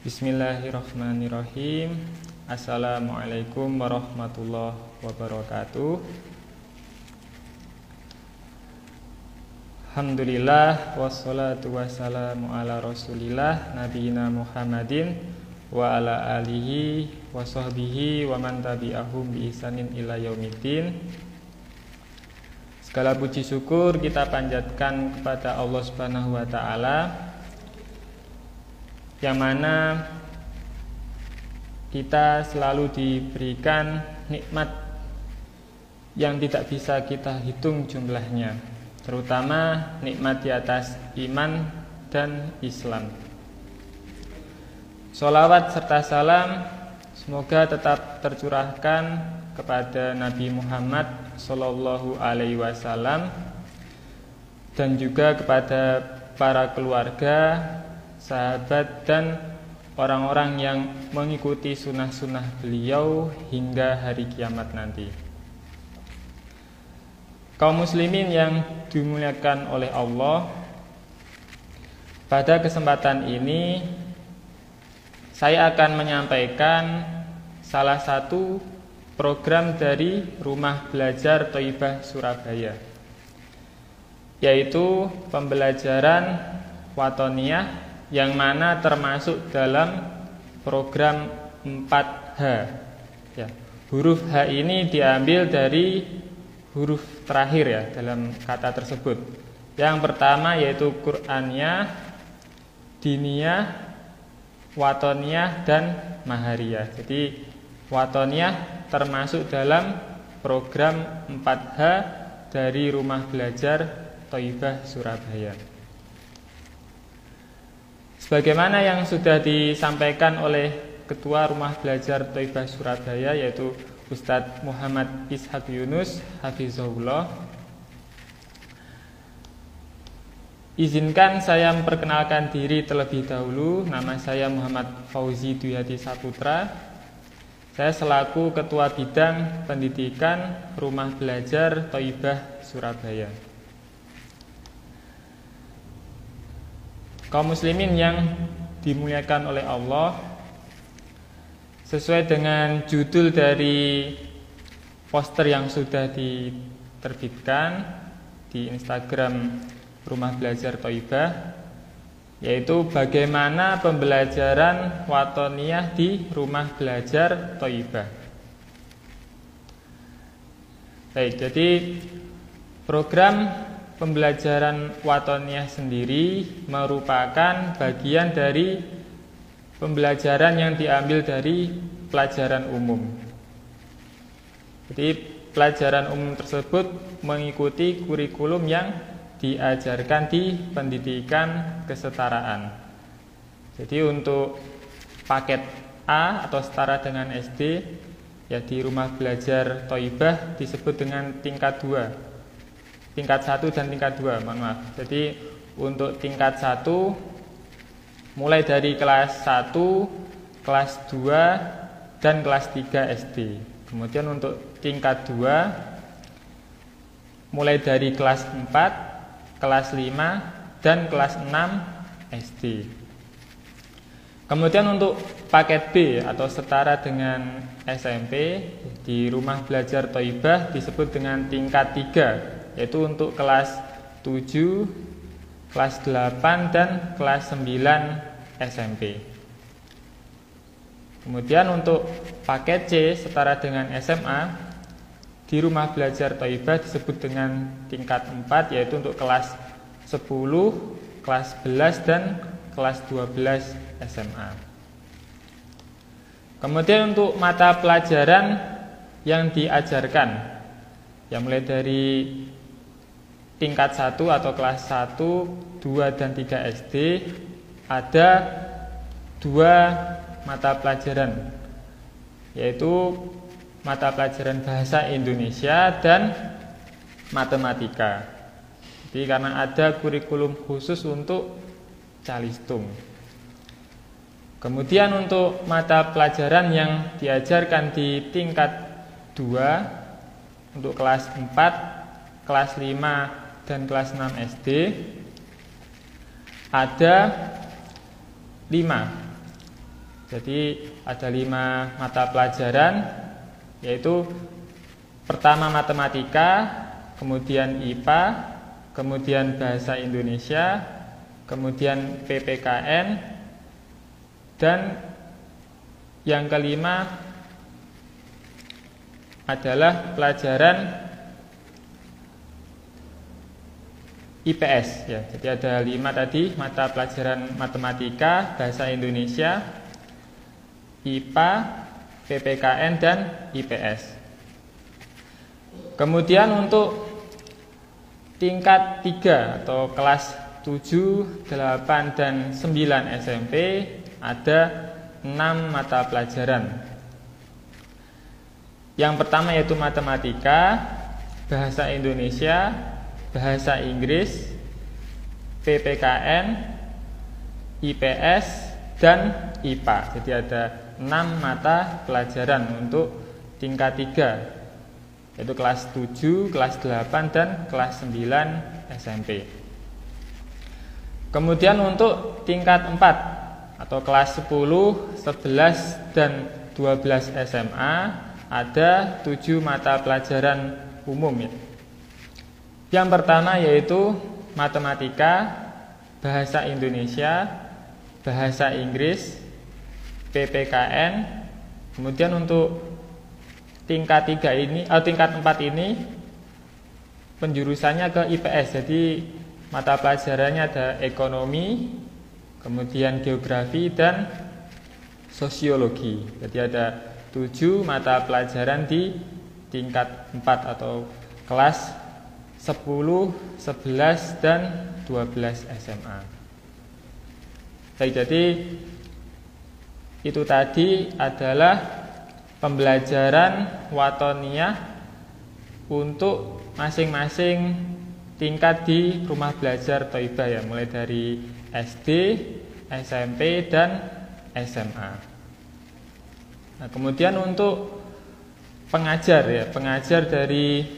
Bismillahirrahmanirrahim. Assalamualaikum warahmatullahi wabarakatuh. Alhamdulillah wassalatu wassalamu ala rasulillah nabiyina Muhammadin wa ala alihi wa sahbihi wa man tabi'ahum bi ihsanin ila yaumiddin. Segala puji syukur kita panjatkan kepada Allah Subhanahu wa taala, yang mana kita selalu diberikan nikmat yang tidak bisa kita hitung jumlahnya, terutama nikmat di atas iman dan Islam. Sholawat serta salam semoga tetap tercurahkan kepada Nabi Muhammad Sallallahu Alaihi Wasallam dan juga kepada para keluarga, sahabat dan orang-orang yang mengikuti sunnah-sunnah beliau hingga hari kiamat nanti. Kaum muslimin yang dimuliakan oleh Allah, pada kesempatan ini saya akan menyampaikan salah satu program dari Rumah Belajar Thaibah Surabaya, yaitu pembelajaran Watoniyah, yang mana termasuk dalam program 4H ya. Huruf H ini diambil dari huruf terakhir ya dalam kata tersebut. Yang pertama yaitu Qur'aniyah, Diniyah, Watoniyah dan Mahariyah. Jadi Watoniyah termasuk dalam program 4H dari Rumah Belajar Thaibah Surabaya. Sebagaimana yang sudah disampaikan oleh Ketua Rumah Belajar Thaibah Surabaya, yaitu Ustadz Muhammad Ishaq Yunus Hafizahullah, izinkan saya memperkenalkan diri terlebih dahulu. Nama saya Muhammad Fauzi Duyati Saputra. Saya selaku Ketua Bidang Pendidikan Rumah Belajar Thaibah Surabaya. Kaum muslimin yang dimuliakan oleh Allah, sesuai dengan judul dari poster yang sudah diterbitkan di Instagram Rumah Belajar Thaibah, yaitu bagaimana pembelajaran Watoniyah di Rumah Belajar Thaibah. Baik, jadi program pembelajaran Watoniyah sendiri merupakan bagian dari pembelajaran yang diambil dari pelajaran umum. Jadi pelajaran umum tersebut mengikuti kurikulum yang diajarkan di pendidikan kesetaraan. Jadi untuk paket A atau setara dengan SD ya, di Rumah Belajar Thaibah disebut dengan tingkat 2. Tingkat 1 dan tingkat 2, mohon maaf. Jadi untuk tingkat 1 mulai dari kelas 1, kelas 2 dan kelas 3 SD. Kemudian untuk tingkat 2 mulai dari kelas 4, kelas 5 dan kelas 6 SD. Kemudian untuk paket B atau setara dengan SMP di Rumah Belajar Thaibah disebut dengan tingkat 3, yaitu untuk kelas 7, kelas 8 dan kelas 9 SMP. Kemudian untuk paket C setara dengan SMA di Rumah Belajar Thaibah disebut dengan tingkat 4, yaitu untuk kelas 10, kelas 11 dan kelas 12 SMA. Kemudian untuk mata pelajaran yang diajarkan, yang mulai dari tingkat 1 atau kelas 1, 2 dan 3 SD ada 2 mata pelajaran, yaitu mata pelajaran bahasa Indonesia dan matematika. Jadi karena ada kurikulum khusus untuk Calistung. Kemudian untuk mata pelajaran yang diajarkan di tingkat 2 untuk kelas 4, kelas 5 dan kelas 6 SD ada 5, Jadi ada 5 mata pelajaran, yaitu pertama matematika, kemudian IPA, kemudian bahasa Indonesia, kemudian PPKN, dan yang kelima adalah pelajaran IPS ya. Jadi ada 5 tadi, mata pelajaran matematika, bahasa Indonesia, IPA, PPKN, dan IPS. Kemudian untuk tingkat 3 atau kelas 7, 8, dan 9 SMP ada 6 mata pelajaran. Yang pertama yaitu matematika, bahasa Indonesia, bahasa Inggris, PPKN, IPS, dan IPA. Jadi ada 6 mata pelajaran untuk tingkat 3, yaitu kelas 7, kelas 8, dan kelas 9 SMP. Kemudian untuk tingkat 4 atau kelas 10, 11, dan 12 SMA ada 7 mata pelajaran umum ya. Yang pertama yaitu matematika, bahasa Indonesia, bahasa Inggris, PPKN. Kemudian untuk tingkat 3 ini tingkat 4 ini penjurusannya ke IPS. Jadi mata pelajarannya ada ekonomi, kemudian geografi, dan sosiologi. Jadi ada 7 mata pelajaran di tingkat 4 atau kelas 10, 11, dan 12 SMA. Baik, jadi itu tadi adalah pembelajaran watoniyah untuk masing-masing tingkat di rumah belajar Thoibah ya, mulai dari SD, SMP, dan SMA. Nah, kemudian untuk pengajar ya, pengajar dari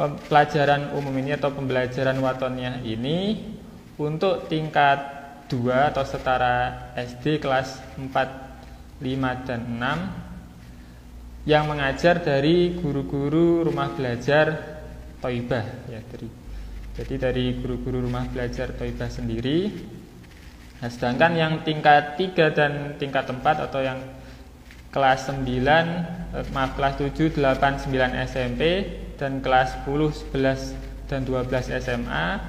pelajaran umum ini atau pembelajaran watoniyah ini untuk tingkat 2 atau setara SD kelas 4, 5, dan 6 yang mengajar dari guru-guru rumah belajar Thoibah ya, jadi dari guru-guru rumah belajar Thoibah sendiri. Nah, sedangkan yang tingkat 3 dan tingkat 4 atau yang kelas 7, 8, 9 SMP dan kelas 10, 11, dan 12 SMA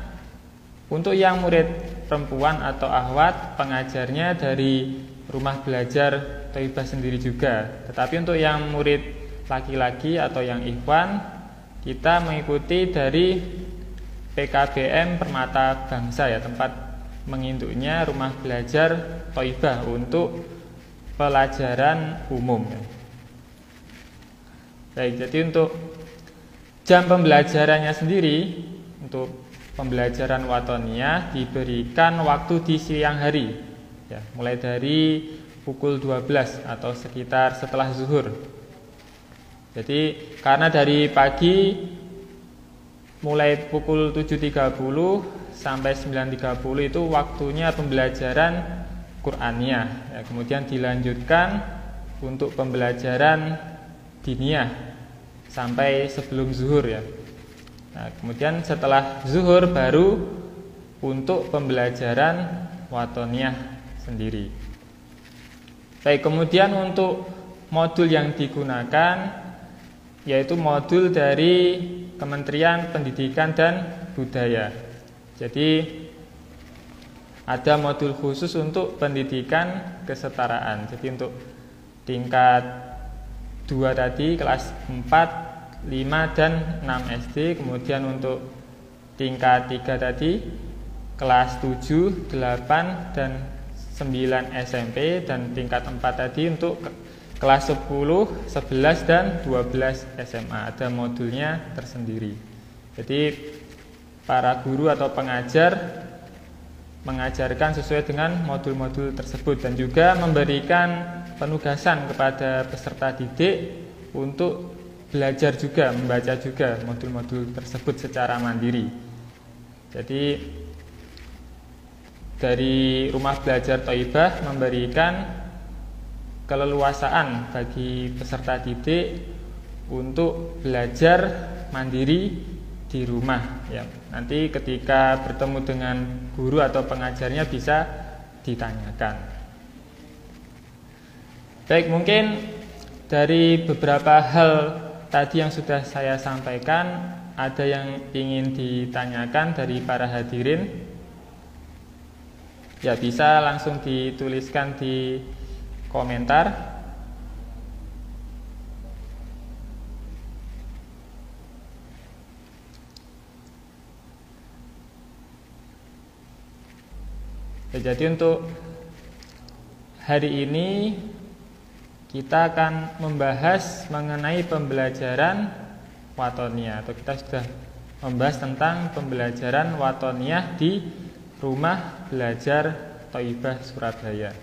untuk yang murid perempuan atau akhwat pengajarnya dari rumah belajar Thoibah sendiri juga. Tetapi untuk yang murid laki-laki atau yang ikhwan kita mengikuti dari PKBM Permata Bangsa ya, tempat menginduknya rumah belajar Thoibah untuk pelajaran umum. Baik, jadi untuk jam pembelajarannya sendiri untuk pembelajaran watoniyah diberikan waktu di siang hari ya, mulai dari pukul 12 atau sekitar setelah zuhur. Jadi karena dari pagi mulai pukul 7.30 sampai 9.30 itu waktunya pembelajaran Qur'aniyah ya, kemudian dilanjutkan untuk pembelajaran diniyah sampai sebelum zuhur ya. Nah, kemudian setelah zuhur baru untuk pembelajaran watoniyah sendiri. Baik, kemudian untuk modul yang digunakan yaitu modul dari Kementerian Pendidikan dan Budaya. Jadi ada modul khusus untuk pendidikan kesetaraan. Jadi untuk tingkat 2 tadi kelas 4, 5, dan 6 SD. Kemudian untuk tingkat 3 tadi kelas 7, 8, dan 9 SMP. Dan tingkat 4 tadi untuk kelas 10, 11, dan 12 SMA. Ada modulnya tersendiri. Jadi para guru atau pengajar mengajarkan sesuai dengan modul-modul tersebut dan juga memberikan penugasan kepada peserta didik untuk belajar juga, membaca juga modul-modul tersebut secara mandiri. Jadi dari rumah belajar Thoibah memberikan keleluasaan bagi peserta didik untuk belajar mandiri di rumah ya. Nanti ketika bertemu dengan guru atau pengajarnya bisa ditanyakan. Baik, mungkin dari beberapa hal tadi yang sudah saya sampaikan, ada yang ingin ditanyakan dari para hadirin? Ya, bisa langsung dituliskan di komentar. Ya, jadi untuk hari ini kita akan membahas mengenai pembelajaran watoniyah, atau kita sudah membahas tentang pembelajaran watoniyah di Rumah Belajar Thaibah Surabaya.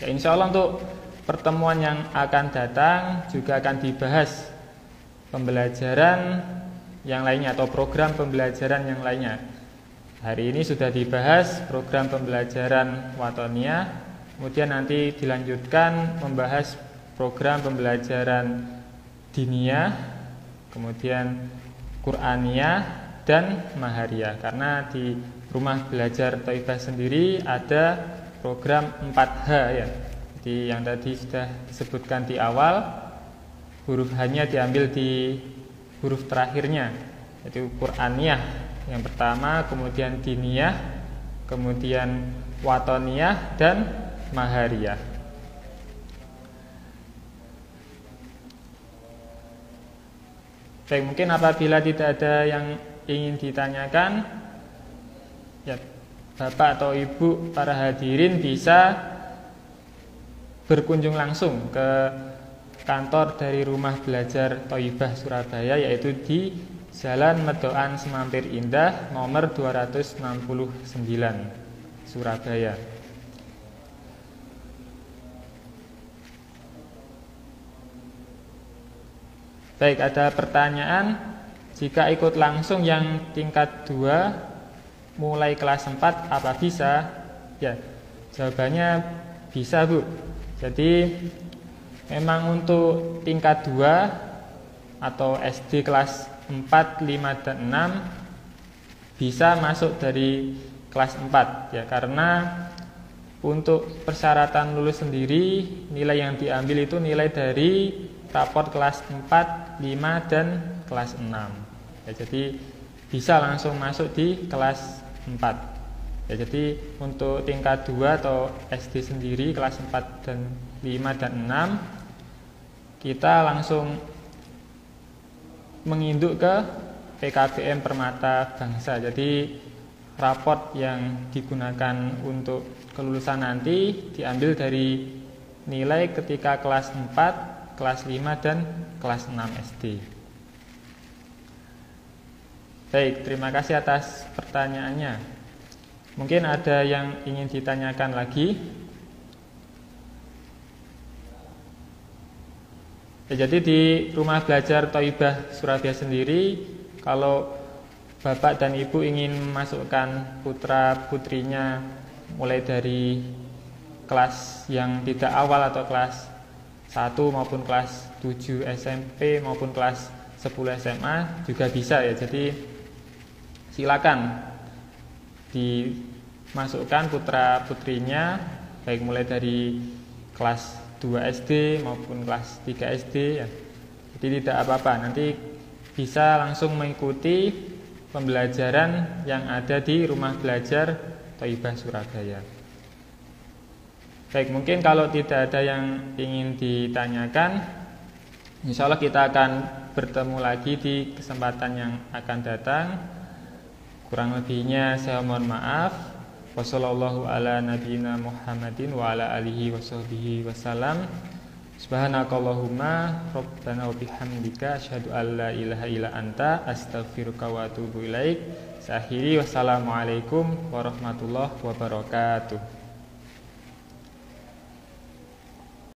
Ya, insya Allah untuk pertemuan yang akan datang juga akan dibahas pembelajaran yang lainnya atau program pembelajaran yang lainnya. Hari ini sudah dibahas program pembelajaran watoniyah, kemudian nanti dilanjutkan membahas program pembelajaran diniyah, kemudian Qur'aniyah dan Mahariyah. Karena di Rumah Belajar Thaibah sendiri ada program 4H ya. Jadi yang tadi sudah disebutkan di awal, huruf H-nya diambil di huruf terakhirnya, yaitu Qur'aniyah yang pertama, kemudian diniyah, kemudian watoniyah dan Mahariyah. Baik, mungkin apabila tidak ada yang ingin ditanyakan, ya, Bapak atau Ibu para hadirin bisa berkunjung langsung ke kantor dari Rumah Belajar Thaibah Surabaya, yaitu di Jalan Medokan Semampir Indah nomor 269 Surabaya. Baik, ada pertanyaan, jika ikut langsung yang tingkat 2 mulai kelas 4 apa bisa? Ya, jawabannya bisa, Bu. Jadi memang untuk tingkat 2 atau SD kelas 4, 5, dan 6 bisa masuk dari kelas 4 ya, karena untuk persyaratan lulus sendiri nilai yang diambil itu nilai dari raport kelas 4, 5, dan kelas 6 ya, jadi bisa langsung masuk di kelas 4 ya. Jadi untuk tingkat 2 atau SD sendiri kelas 4 dan 5 dan 6 kita langsung menginduk ke PKBM Permata Bangsa. Jadi raport yang digunakan untuk kelulusan nanti diambil dari nilai ketika kelas 4, kelas 5, dan kelas 6 SD. Baik, terima kasih atas pertanyaannya. Mungkin ada yang ingin ditanyakan lagi? Ya, jadi di Rumah Belajar Thaibah Surabaya sendiri, kalau Bapak dan Ibu ingin memasukkan putra-putrinya mulai dari kelas yang tidak awal atau kelas 1 maupun kelas 7 SMP maupun kelas 10 SMA juga bisa ya. Jadi silakan dimasukkan putra-putrinya baik mulai dari kelas 2 SD maupun kelas 3 SD ya. Jadi tidak apa-apa, nanti bisa langsung mengikuti pembelajaran yang ada di Rumah Belajar Thaibah Surabaya. Baik, mungkin kalau tidak ada yang ingin ditanyakan, insya Allah kita akan bertemu lagi di kesempatan yang akan datang. Kurang lebihnya saya mohon maaf. Wassallallahu ala nabiyina Muhammadin wa ala alihi washabbihi wasallam. Subhanakallahumma rabbana wa bihamdika asyhadu an la ilaha illa anta astaghfiruka wa atubu ilaik. Akhiri, wassalamualaikum warahmatullahi wabarakatuh.